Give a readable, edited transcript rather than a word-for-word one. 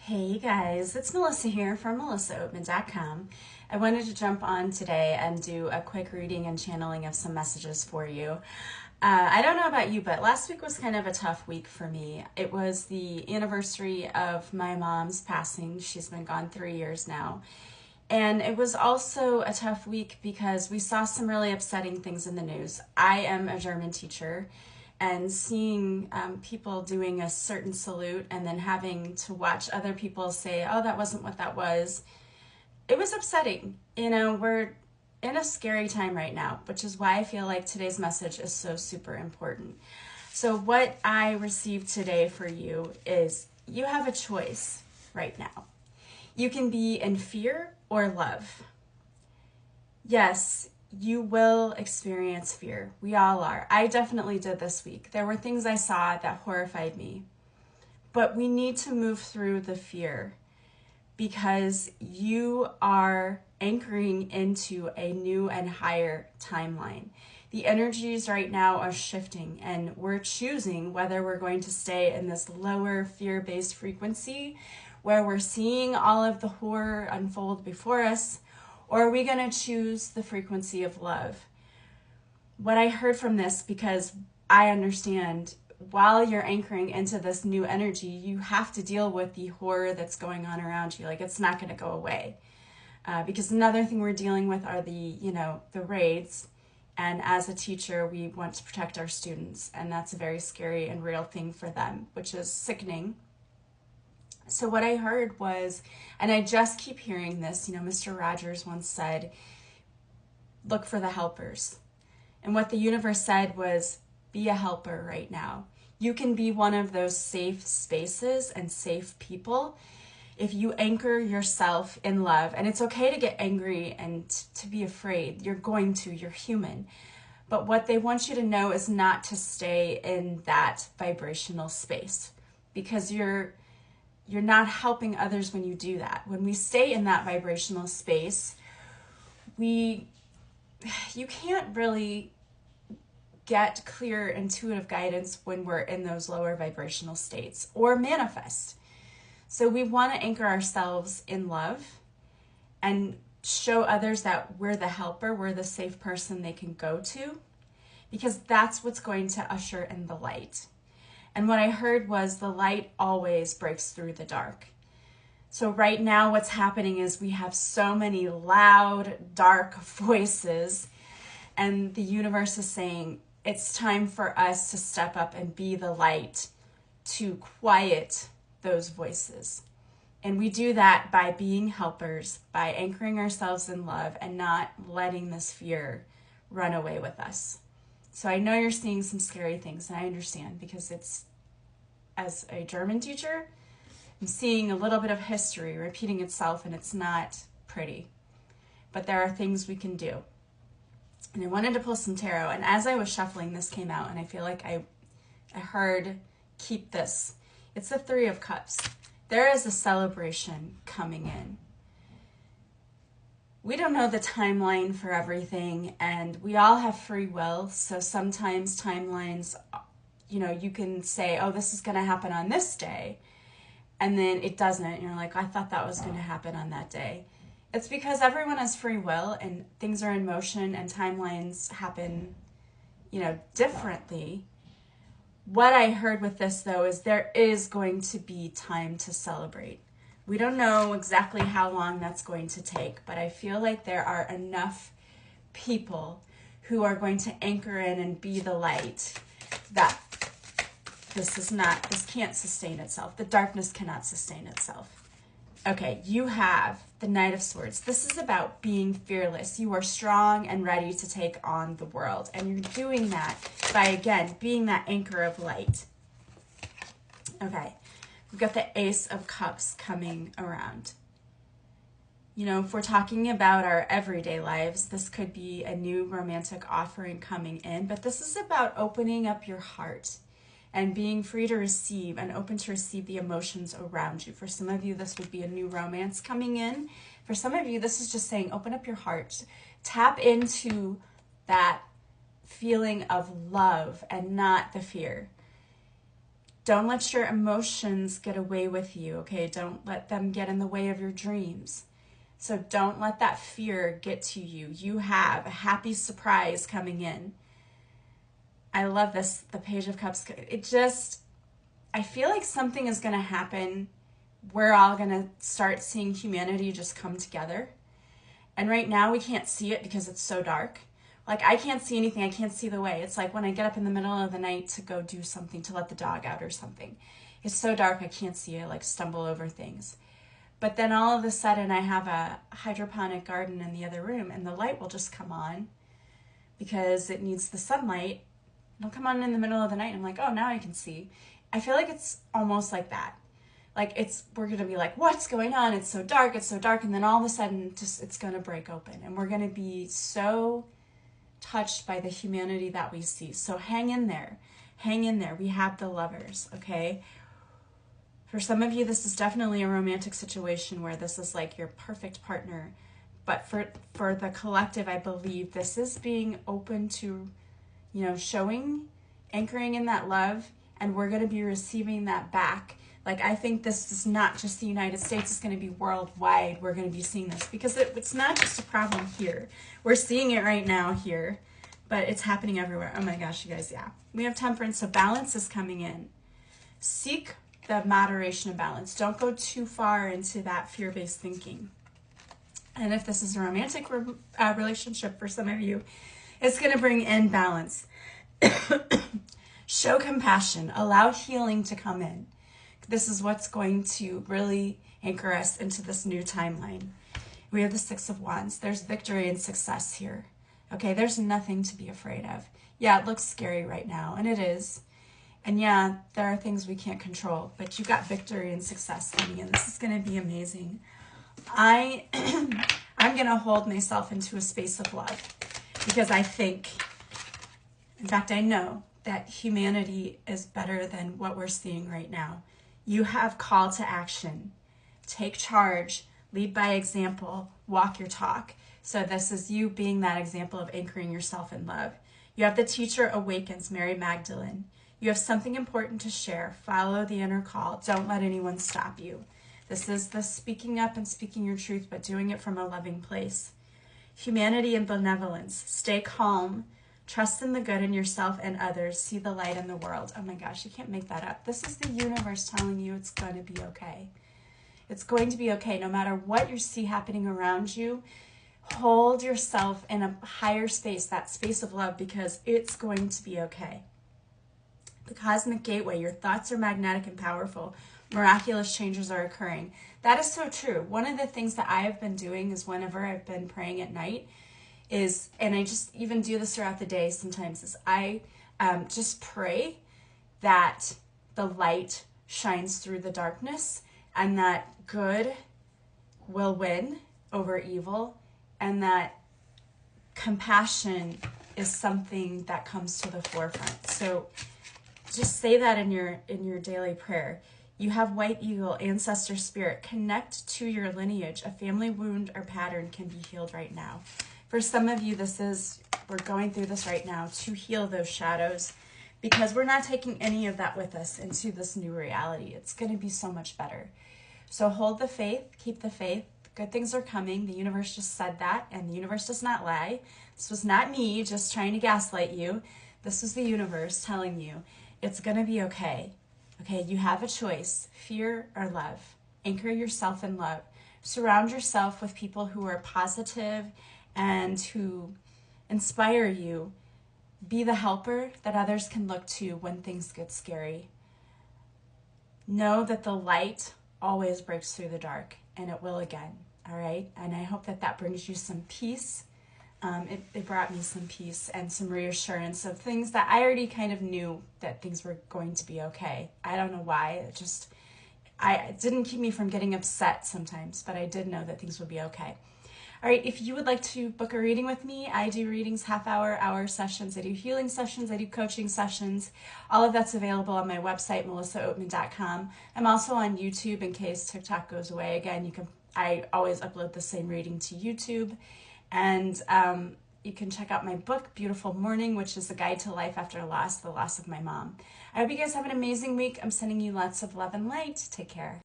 Hey guys, it's Melissa here from melissaoatman.com. I wanted to jump on today and do a quick reading and channeling of some messages for you. I don't know about you, but last week was kind of a tough week for me. It was the anniversary of my mom's passing. She's been gone 3 years now. And it was also a tough week because we saw some really upsetting things in the news. I am a German teacher, and seeing people doing a certain salute and then having to watch other people say, oh, that wasn't what that was, it was upsetting. We're in a scary time right now, which is why I feel like today's message is so super important. So what I received today for you is you have a choice right now. You can be in fear or love. Yes, you will experience fear. We all are. I definitely did this week. There were things I saw that horrified me. But we need to move through the fear because you are anchoring into a new and higher timeline. The energies right now are shifting, and we're choosing whether we're going to stay in this lower fear-based frequency where we're seeing all of the horror unfold before us, or are we going to choose the frequency of love? What I heard from this, because I understand while you're anchoring into this new energy, you have to deal with the horror that's going on around you. Like, it's not going to go away. Because another thing we're dealing with are the raids. And as a teacher, we want to protect our students. And that's a very scary and real thing for them, which is sickening. So what I heard was, and I just keep hearing this, Mr. Rogers once said, look for the helpers. And what the universe said was, be a helper right now. You can be one of those safe spaces and safe people if you anchor yourself in love. And it's okay to get angry and to be afraid. You're human. But what they want you to know is not to stay in that vibrational space, because you're not helping others when you do that. When we stay in that vibrational space, you can't really get clear, intuitive guidance when we're in those lower vibrational states or manifest. So we want to anchor ourselves in love and show others that we're the helper, we're the safe person they can go to, because that's what's going to usher in the light. And what I heard was the light always breaks through the dark. So right now what's happening is we have so many loud, dark voices, and the universe is saying it's time for us to step up and be the light to quiet those voices. And we do that by being helpers, by anchoring ourselves in love and not letting this fear run away with us. So I know you're seeing some scary things, and I understand, because as a German teacher, I'm seeing a little bit of history repeating itself, and it's not pretty. But there are things we can do. And I wanted to pull some tarot, and as I was shuffling, this came out, and I feel like I heard, keep this. It's the Three of Cups. There is a celebration coming in. We don't know the timeline for everything, and we all have free will. So sometimes timelines, you can say, oh, this is going to happen on this day, and then it doesn't. And you're like, I thought that was going to happen on that day. It's because everyone has free will, and things are in motion, and timelines happen, differently. What I heard with this, though, is there is going to be time to celebrate. We don't know exactly how long that's going to take, but I feel like there are enough people who are going to anchor in and be the light that this can't sustain itself. The darkness cannot sustain itself. Okay, you have the Knight of Swords. This is about being fearless. You are strong and ready to take on the world, and you're doing that by, again, being that anchor of light. Okay. We've got the Ace of Cups coming around. If we're talking about our everyday lives, this could be a new romantic offering coming in, but this is about opening up your heart and being free to receive and open to receive the emotions around you. For some of you, this would be a new romance coming in. For some of you, this is just saying, open up your heart. Tap into that feeling of love and not the fear. Don't let your emotions get away with you, okay? Don't let them get in the way of your dreams. So don't let that fear get to you. You have a happy surprise coming in. I love this, the Page of Cups. I feel like something is going to happen. We're all going to start seeing humanity just come together. And right now we can't see it because it's so dark. Like, I can't see anything. I can't see the way. It's like when I get up in the middle of the night to go do something, to let the dog out or something. It's so dark I can't see it, like stumble over things. But then all of a sudden I have a hydroponic garden in the other room and the light will just come on because it needs the sunlight. It'll come on in the middle of the night and I'm like, oh, now I can see. I feel like it's almost like that. Like we're going to be like, what's going on? It's so dark. It's so dark. And then all of a sudden it's going to break open and we're going to be so touched by the humanity that we see. So hang in there. Hang in there. We have the lovers, okay? For some of you, this is definitely a romantic situation where this is like your perfect partner. But for the collective, I believe this is being open to, showing, anchoring in that love, and we're going to be receiving that back. Like, I think this is not just the United States, it's going to be worldwide. We're going to be seeing this because it's not just a problem here. We're seeing it right now here, but it's happening everywhere. Oh my gosh, you guys, yeah. We have temperance, so balance is coming in. Seek the moderation of balance. Don't go too far into that fear-based thinking. And if this is a romantic relationship for some of you, it's going to bring in balance. Show compassion. Allow healing to come in. This is what's going to really anchor us into this new timeline. We have the Six of Wands. There's victory and success here. Okay, there's nothing to be afraid of. Yeah, it looks scary right now, and it is. And yeah, there are things we can't control, but you got victory and success coming in. This is going to be amazing. I'm going to hold myself into a space of love because I think, in fact, I know that humanity is better than what we're seeing right now. You have call to action. Take charge, lead by example, walk your talk. So this is you being that example of anchoring yourself in love. You have the teacher awakens, Mary Magdalene. You have something important to share. Follow the inner call. Don't let anyone stop you. This is the speaking up and speaking your truth, but doing it from a loving place. Humanity and benevolence. Stay calm. Trust in the good in yourself and others. See the light in the world. Oh my gosh, you can't make that up. This is the universe telling you it's going to be okay. It's going to be okay no matter what you see happening around you. Hold yourself in a higher space, that space of love, because it's going to be okay. The cosmic gateway, your thoughts are magnetic and powerful. Miraculous changes are occurring. That is so true. One of the things that I have been doing is whenever I've been praying at night is, and I just even do this throughout the day sometimes, is I just pray that the light shines through the darkness and that good will win over evil and that compassion is something that comes to the forefront. So just say that in your daily prayer. You have white eagle, ancestor spirit. Connect to your lineage. A family wound or pattern can be healed right now. For some of you, we're going through this right now to heal those shadows because we're not taking any of that with us into this new reality. It's going to be so much better. So hold the faith, keep the faith. Good things are coming. The universe just said that, and the universe does not lie. This was not me just trying to gaslight you. This was the universe telling you it's going to be okay. Okay, you have a choice, fear or love. Anchor yourself in love. Surround yourself with people who are positive and who inspire you. Be the helper that others can look to when things get scary. Know that the light always breaks through the dark, and it will again, all right? And I hope that brings you some peace. It brought me some peace and some reassurance of things that I already kind of knew that things were going to be okay. I don't know why. It didn't keep me from getting upset sometimes, but I did know that things would be okay. All right, if you would like to book a reading with me, I do readings, hour sessions. I do healing sessions. I do coaching sessions. All of that's available on my website, melissaoatman.com. I'm also on YouTube in case TikTok goes away. Again, I always upload the same reading to YouTube. And You can check out my book, Beautiful Mourning, which is a guide to life after loss, the loss of my mom. I hope you guys have an amazing week. I'm sending you lots of love and light. Take care.